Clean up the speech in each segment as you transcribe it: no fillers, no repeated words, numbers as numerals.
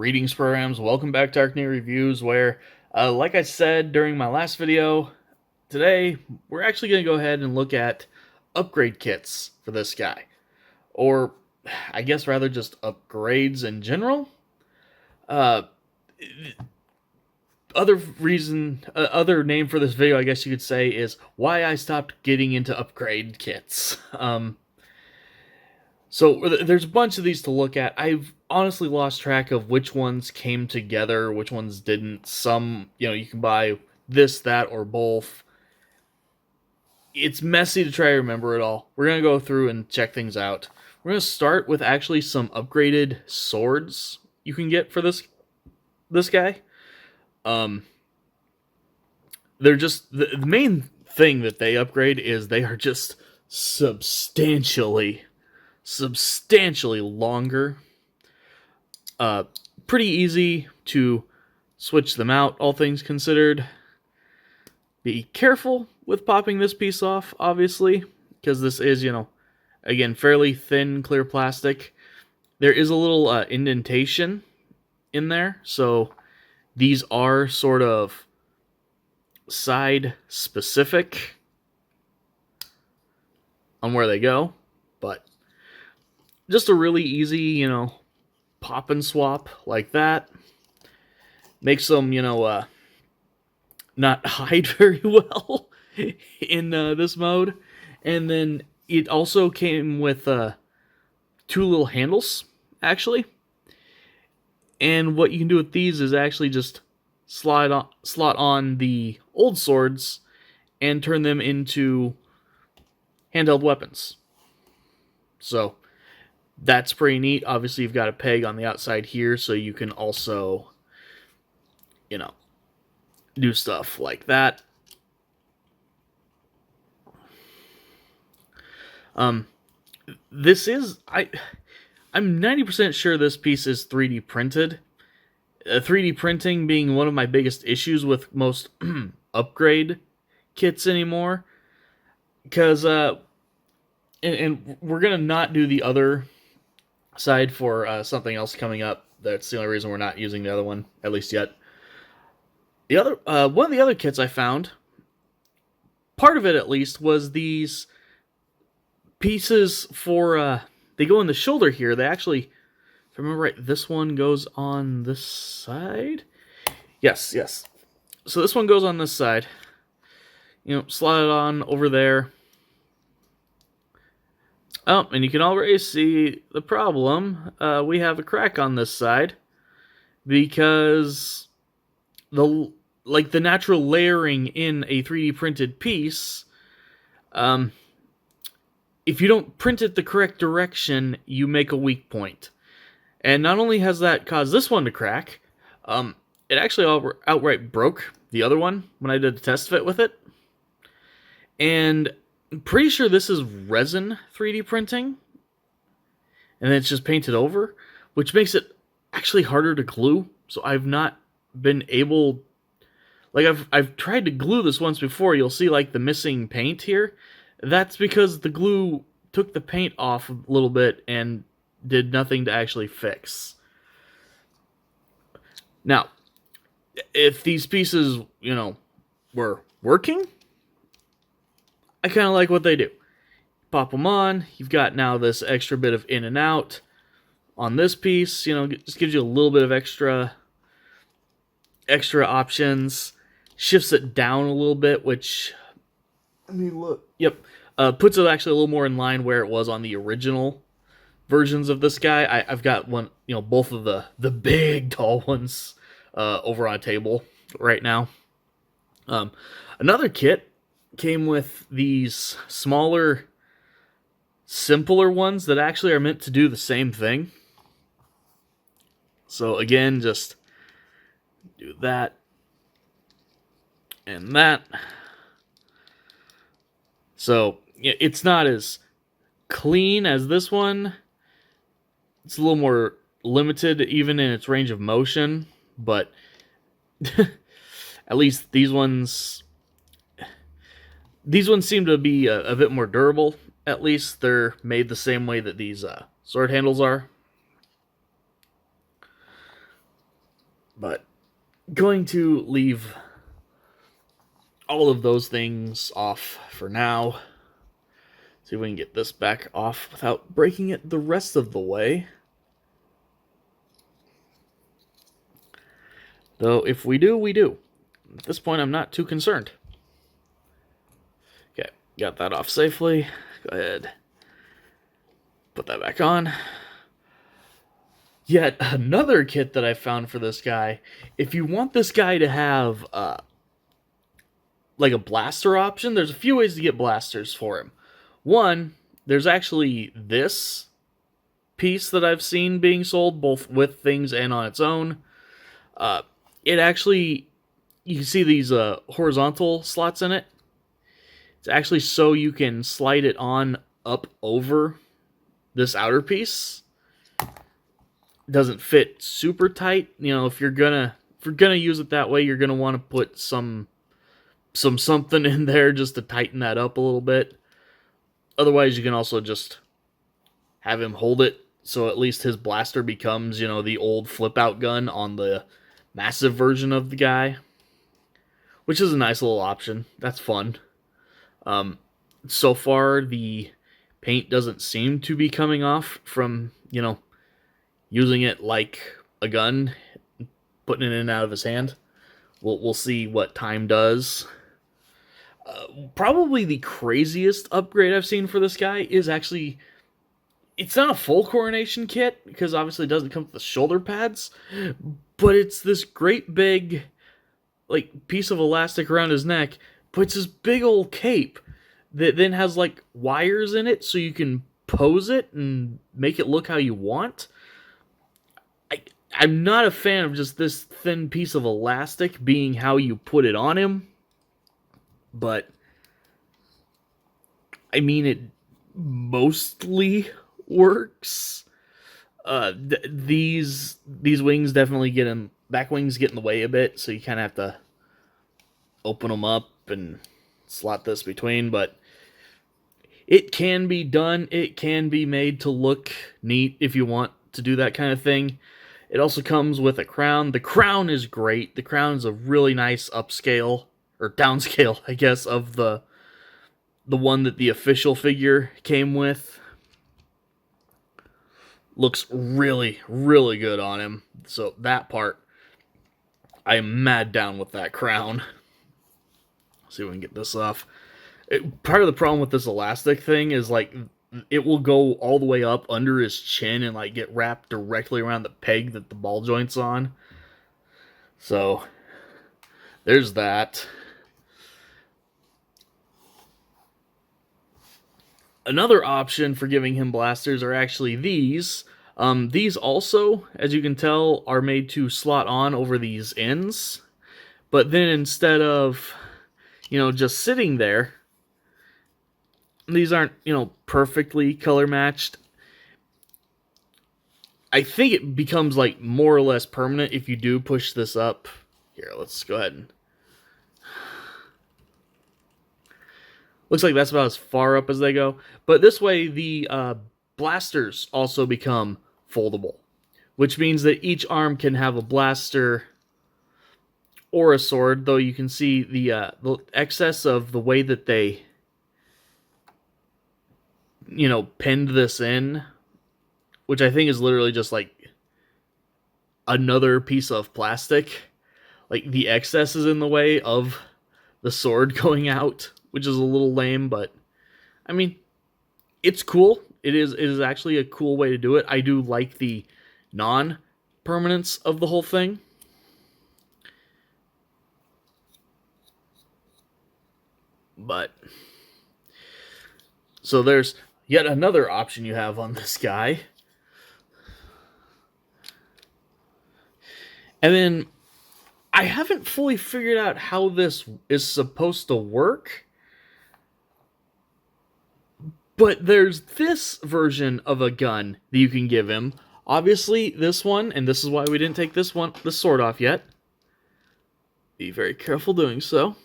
Greetings, programs. Welcome back to ArcNeo Reviews, where, like I said during my last video, today we're actually going to go ahead and look at upgrade kits for this guy. Or, I guess rather just upgrades in general. Other name for this video, I guess you could say, is why I stopped getting into upgrade kits. So there's a bunch of these to look at. I've honestly lost track of which ones came together, which ones didn't. Some, you can buy this, that, or both. It's messy to try to remember it all. We're going to go through and check things out. We're going to start with actually some upgraded swords you can get for this guy. They're just, the main thing that they upgrade is they are just substantially longer. Pretty easy to switch them out, all things considered. Be careful with popping this piece off, obviously, because this is, again, fairly thin, clear plastic. There is a little indentation in there, so these are sort of side-specific on where they go, but just a really easy, pop and swap like that. Makes them, not hide very well in this mode. And then it also came with two little handles, actually. And what you can do with these is actually just slot on the old swords and turn them into handheld weapons. So that's pretty neat. Obviously, you've got a peg on the outside here, so you can also, do stuff like that. This is, I'm 90% sure this piece is 3D printed. 3D printing being one of my biggest issues with most upgrade kits anymore. Because, and we're going to not do the other side for something else coming up. That's the only reason we're not using the other one, at least yet. The other one of the other kits I found, part of it at least, was these pieces for they go in the shoulder here. They actually, if I remember right, this one goes on this side. Yes. So this one goes on this side. Slide it on over there. Oh, and you can already see the problem. We have a crack on this side because the natural layering in a 3D printed piece, if you don't print it the correct direction, you make a weak point. And not only has that caused this one to crack, it actually outright broke the other one when I did a test fit with it. And I'm pretty sure this is resin 3D printing, and then it's just painted over, which makes it actually harder to glue. So I've not been able, I've tried to glue this once before. You'll see the missing paint here. That's because the glue took the paint off a little bit and did nothing to actually fix. Now, if these pieces, were working, I kind of like what they do. Pop them on. You've got now this extra bit of in and out on this piece. Just gives you a little bit of extra options. Shifts it down a little bit, which, look. Yep. Puts it actually a little more in line where it was on the original versions of this guy. I've got one, both of the big tall ones over on a table right now. Another kit came with these smaller, simpler ones that actually are meant to do the same thing. So again, just do that and that. So it's not as clean as this one. It's a little more limited even in its range of motion, but at least these ones seem to be a bit more durable. At least they're made the same way that these sword handles are. But going to leave all of those things off for now. See if we can get this back off without breaking it the rest of the way. Though, if we do, we do. At this point, I'm not too concerned. Okay, got that off safely. Go ahead. Put that back on. Yet another kit that I found for this guy. If you want this guy to have like a blaster option, there's a few ways to get blasters for him. One, there's actually this piece that I've seen being sold, both with things and on its own. It actually, you can see these horizontal slots in it. It's actually so you can slide it on up over this outer piece. It doesn't fit super tight. You know, if you're gonna use it that way, you're gonna want to put some something in there just to tighten that up a little bit. Otherwise, you can also just have him hold it, so at least his blaster becomes, you know, the old flip-out gun on the massive version of the guy, which is a nice little option. That's fun. So far, the paint doesn't seem to be coming off from, you know, using it like a gun, putting it in and out of his hand. We'll see what time does. Probably the craziest upgrade I've seen for this guy is actually, it's not a full coronation kit, because obviously it doesn't come with the shoulder pads, but it's this great big, like, piece of elastic around his neck, but it's this big old cape that then has, like, wires in it so you can pose it and make it look how you want. I'm not a fan of just this thin piece of elastic being how you put it on him, but I mean, it mostly works. These wings definitely back wings get in the way a bit, so you kind of have to open them up and slot this between, but it can be done. It can be made to look neat if you want to do that kind of thing. It also comes with a crown. The crown is great. The crown is a really nice upscale, or downscale, I guess, of the one that the official figure came with. Looks really, really good on him. So that part, I am mad down with that crown. See if we can get this off. Part of the problem with this elastic thing is, like, it will go all the way up under his chin and, like, get wrapped directly around the peg that the ball joint's on. So there's that. Another option for giving him blasters are actually these. These also, as you can tell, are made to slot on over these ends. But then instead of, you know, just sitting there, these aren't, you know, perfectly color matched. I think it becomes, like, more or less permanent if you do push this up. Here, let's go ahead and... Looks like that's about as far up as they go. But this way, the blasters also become foldable, which means that each arm can have a blaster or a sword, though you can see the excess of the way that they, you know, pinned this in, which I think is literally just like another piece of plastic. Like, the excess is in the way of the sword going out, which is a little lame, but I mean, it's cool. It is actually a cool way to do it. I do like the non-permanence of the whole thing. But so there's yet another option you have on this guy. And then I haven't fully figured out how this is supposed to work. But there's this version of a gun that you can give him. Obviously, this one, and this is why we didn't take this sword off yet. Be very careful doing so.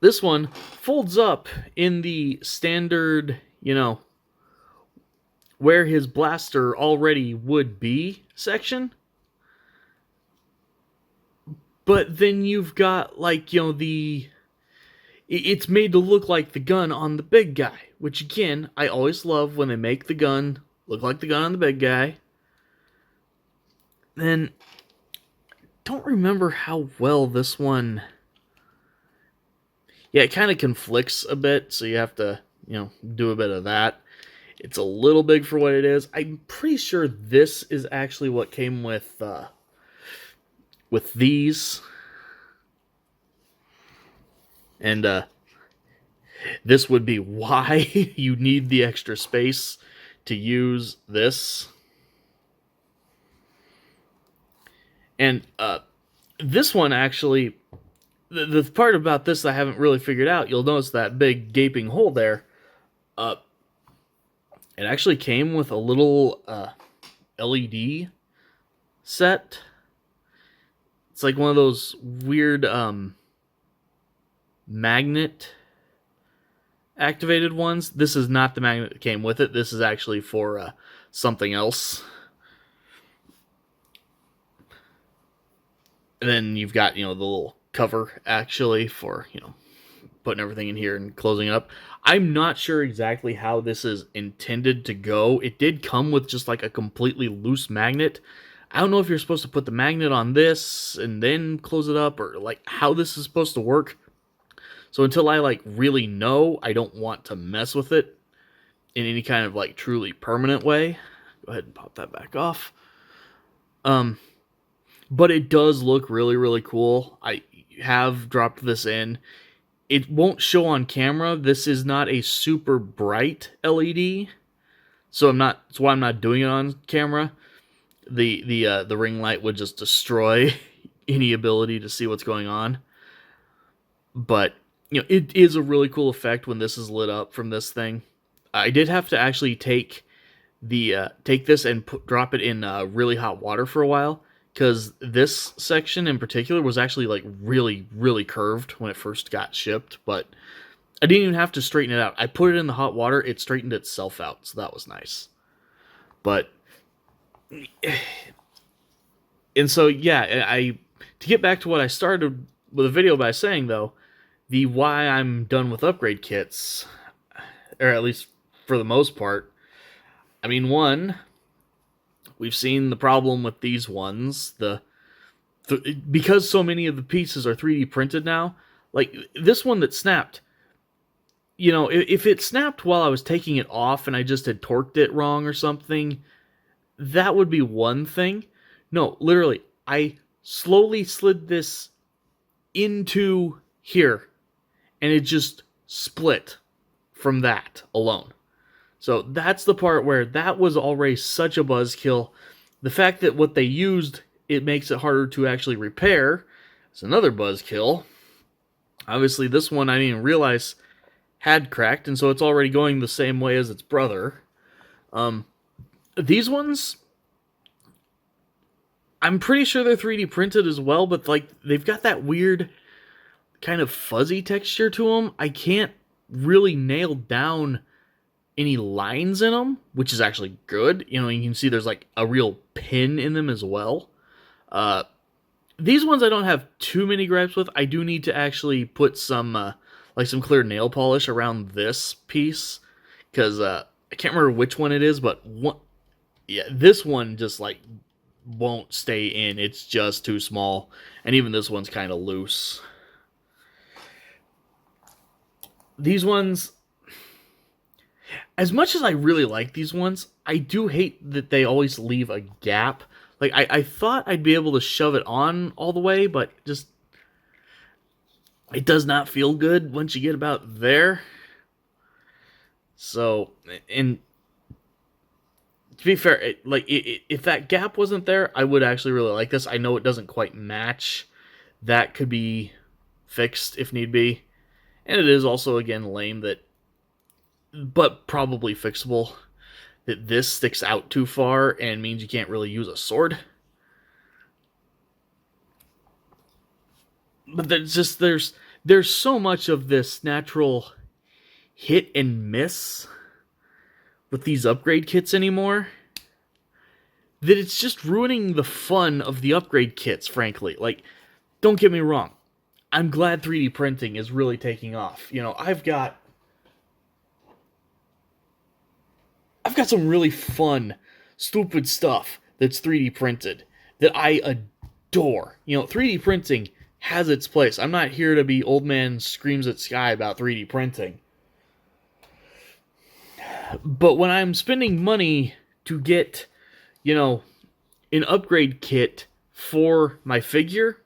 This one folds up in the standard, you know, where his blaster already would be section. But then you've got, like, it's made to look like the gun on the big guy, which again, I always love when they make the gun look like the gun on the big guy. Then, don't remember how well this one... Yeah, it kind of conflicts a bit, so you have to, do a bit of that. It's a little big for what it is. I'm pretty sure this is actually what came with these. And this would be why you need the extra space to use this. And this one actually, the part about this I haven't really figured out, you'll notice that big gaping hole there. It actually came with a little LED set. It's like one of those weird magnet activated ones. This is not the magnet that came with it. This is actually for something else. And then you've got, the little cover actually for, putting everything in here and closing it up. I'm not sure exactly how this is intended to go. It did come with just like a completely loose magnet. I don't know if you're supposed to put the magnet on this and then close it up, or like how this is supposed to work. So until I like really know, I don't want to mess with it in any kind of like truly permanent way. Go ahead and pop that back off. But it does look really, really cool. I have dropped this in. It won't show on camera. This is not a super bright LED, so that's why I'm not doing it on camera. The ring light would just destroy any ability to see what's going on. But it is a really cool effect when this is lit up from this thing. I did have to actually take this and drop it in really hot water for a while, because this section in particular was actually like really, really curved when it first got shipped, but I didn't even have to straighten it out. I put it in the hot water, it straightened itself out, so that was nice. But, and so yeah, to get back to what I started with the video by saying though, the why I'm done with upgrade kits, or at least for the most part, I mean, one, we've seen the problem with these ones. Because so many of the pieces are 3D printed now, like this one that snapped, if it snapped while I was taking it off and I just had torqued it wrong or something, that would be one thing. No, literally, I slowly slid this into here, and it just split from that alone. So that's the part where that was already such a buzzkill. The fact that what they used, it makes it harder to actually repair, is another buzzkill. Obviously, this one I didn't even realize had cracked, and so it's already going the same way as its brother. These ones, I'm pretty sure they're 3D printed as well, but like they've got that weird kind of fuzzy texture to them. I can't really nail down any lines in them, which is actually good. You can see there's like a real pin in them as well. These ones I don't have too many gripes with. I do need to actually put some some clear nail polish around this piece, because I can't remember which one it is, but this one just like won't stay in. It's just too small, and even this one's kind of loose. These ones, as much as I really like these ones, I do hate that they always leave a gap. Like, I thought I'd be able to shove it on all the way, but just, it does not feel good once you get about there. So, and to be fair, if that gap wasn't there, I would actually really like this. I know it doesn't quite match. That could be fixed if need be. And it is also, again, lame that, but probably fixable, that this sticks out too far and means you can't really use a sword. But there's so much of this natural hit and miss with these upgrade kits anymore that it's just ruining the fun of the upgrade kits, frankly. Like, don't get me wrong. I'm glad 3D printing is really taking off. You know, I've got some really fun, stupid stuff that's 3D printed that I adore. You know, 3D printing has its place. I'm not here to be old man screams at sky about 3D printing. But when I'm spending money to get, you know, an upgrade kit for my figure,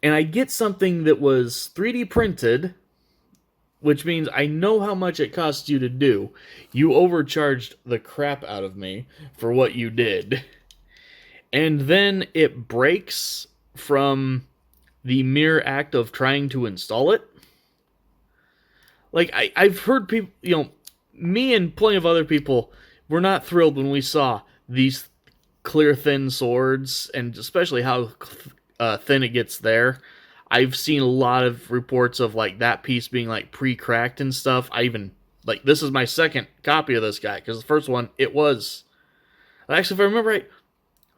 and I get something that was 3D printed, which means I know how much it costs you to do. You overcharged the crap out of me for what you did. And then it breaks from the mere act of trying to install it. Like, I've heard people, you know, me and plenty of other people were not thrilled when we saw these clear, thin swords, and especially how thin it gets there. I've seen a lot of reports of, like, that piece being, like, pre-cracked and stuff. I even, like, this is my second copy of this guy, because the first one, it was... Actually, if I remember right,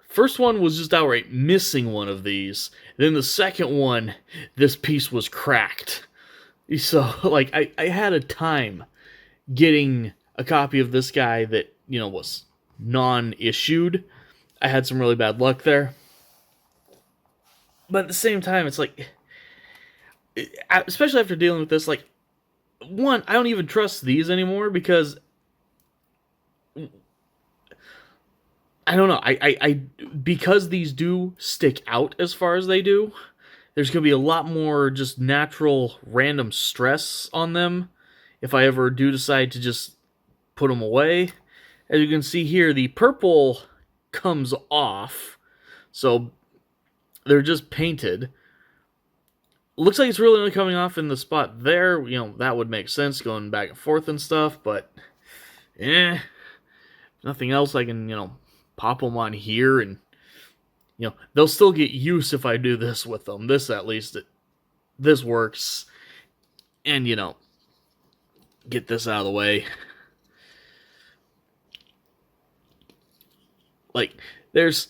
first one was just outright missing one of these. Then the second one, this piece was cracked. So, like, I had a time getting a copy of this guy that, you know, was non-issued. I had some really bad luck there. But at the same time, it's like, especially after dealing with this, like, one, I don't even trust these anymore because I don't know. I because these do stick out as far as they do, there's going to be a lot more just natural random stress on them if I ever do decide to just put them away. As you can see here, the purple comes off, so they're just painted. Looks like it's really only coming off in the spot there. You know, that would make sense going back and forth and stuff, but nothing else I can, you know, pop them on here and, you know, they'll still get use if I do this with them. This, at least, this works. And, you know, get this out of the way. Like, there's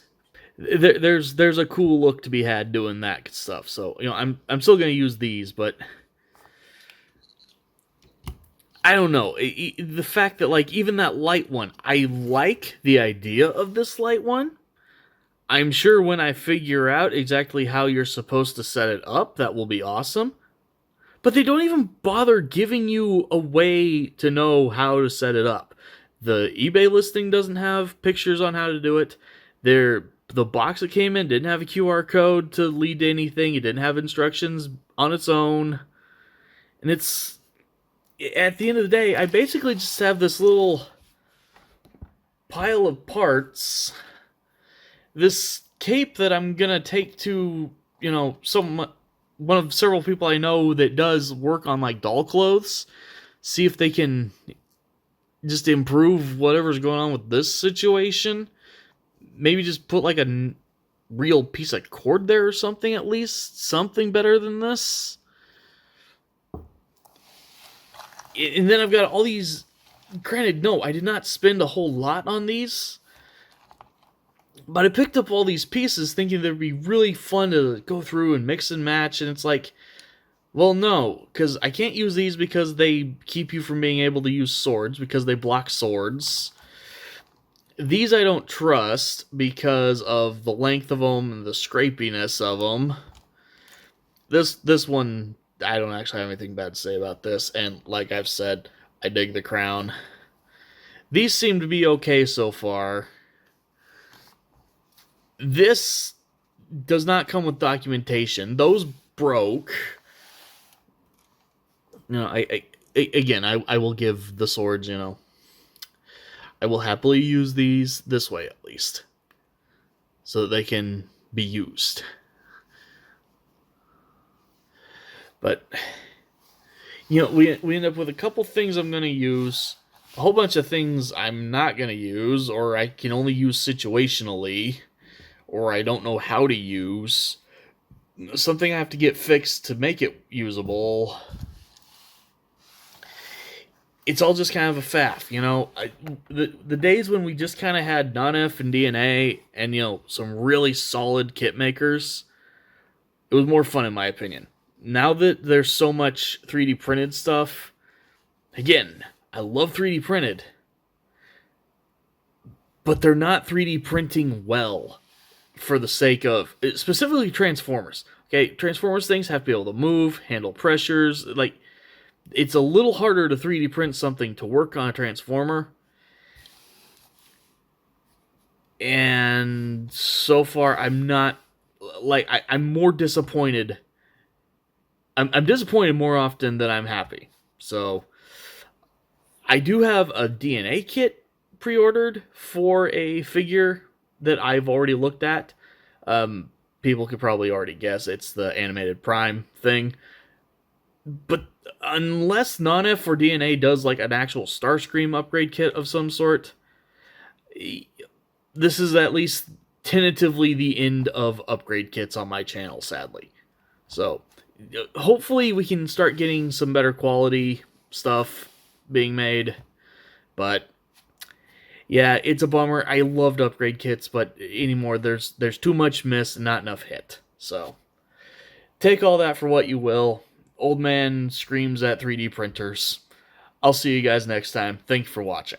a cool look to be had doing that stuff. So, you know, I'm still going to use these, but I don't know. The fact that, like, even that light one, I like the idea of this light one. I'm sure when I figure out exactly how you're supposed to set it up, that will be awesome. But they don't even bother giving you a way to know how to set it up. The eBay listing doesn't have pictures on how to do it. The box that came in didn't have a QR code to lead to anything. It didn't have instructions on its own. And it's... At the end of the day, I basically just have this little pile of parts. This cape that I'm gonna take to, you know, one of several people I know that does work on, like, doll clothes. See if they can just improve whatever's going on with this situation. Maybe just put, like, a real piece of cord there or something, at least. Something better than this. And then I've got all these... Granted, no, I did not spend a whole lot on these. But I picked up all these pieces thinking they'd be really fun to go through and mix and match. And it's like, well, no. Because I can't use these because they keep you from being able to use swords. Because they block swords. These I don't trust because of the length of them and the scrapiness of them. This one... I don't actually have anything bad to say about this, and like I've said, I dig the crown. These seem to be okay so far. This does not come with documentation. Those broke. You know, I will give the swords, you know, I will happily use these this way at least, so that they can be used. But, you know, we end up with a couple things I'm going to use, a whole bunch of things I'm not going to use, or I can only use situationally, or I don't know how to use, something I have to get fixed to make it usable. it's all just kind of a faff, you know. The days when we just kind of had non-F and DNA and, you know, some really solid kit makers, it was more fun in my opinion. Now that there's so much 3D printed stuff, again, I love 3D printed, but they're not 3D printing well for the sake of, specifically Transformers. Okay, Transformers things have to be able to move, handle pressures. Like, it's a little harder to 3D print something to work on a Transformer. And so far, I'm not, like, I'm more disappointed. I'm disappointed more often than I'm happy. So, I do have a DNA kit pre-ordered for a figure that I've already looked at. People could probably already guess it's the animated Prime thing. But unless non-F or DNA does like an actual Starscream upgrade kit of some sort, this is at least tentatively the end of upgrade kits on my channel, sadly. So, hopefully we can start getting some better quality stuff being made. But yeah, it's a bummer. I loved upgrade kits, but anymore there's too much miss and not enough hit. So, take all that for what you will. Old man screams at 3D printers. I'll see you guys next time. Thank you for watching.